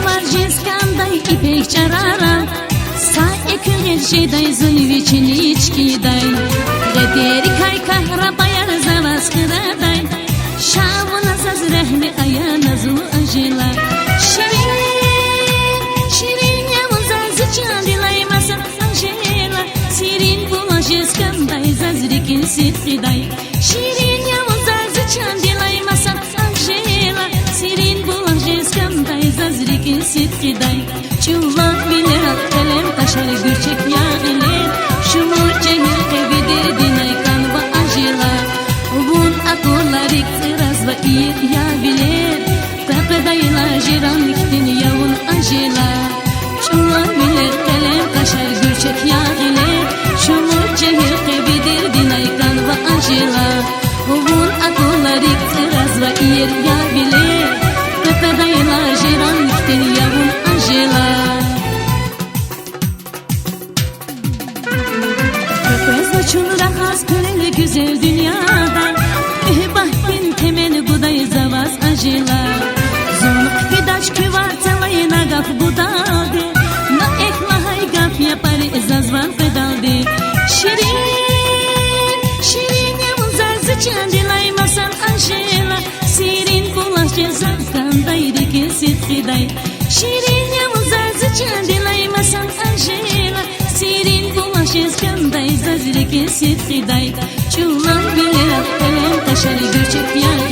Шалваржескандай ипек чарара Сай экелжедай зулвичничкидай Редери кай кахрабаяр заваскырадай Шавуна зазрахми аяназу ажила Şirin yavun zazıçan dilaymasın Anjela Sirin bulaşeskандай zazrikin sitkiday Şirin yavun zazıçan dilaymasın Anjela Sirin bulaşeskандай zazrikin sitkiday Çuval biler kalem taşar gürçek yağiler Şumu cehil evidir dinay kanva Anjela Bun atorlarik tıraz ve iyi ya bilir Tepedayla jiran iktin yavun Anjela Çuval bilir kalem taşar gürçek yağiler Şumu cehil evidir dinay kanva Anjela Bun atorlarik tıraz ve iyi ya bilir Tepedayla jiran iktin yavun Anjela Köpezle çulra has köreli güzel dünyada Bahtin temeli buday zavaz Anjela Zonuk fidaç küvartalayın agaf budalde Na eklahay gaf yapar zazvan fedalde Şirin yavun zazıçan dilaymasan Anjela Sirin bulaş cezakkanday rike sitkiday Şirin yavun zazıçan dilaymasan Anjela Sirin bulaş cezakkanday zazrike sitkiday Çulan bilir kalem taşar gürçek yağ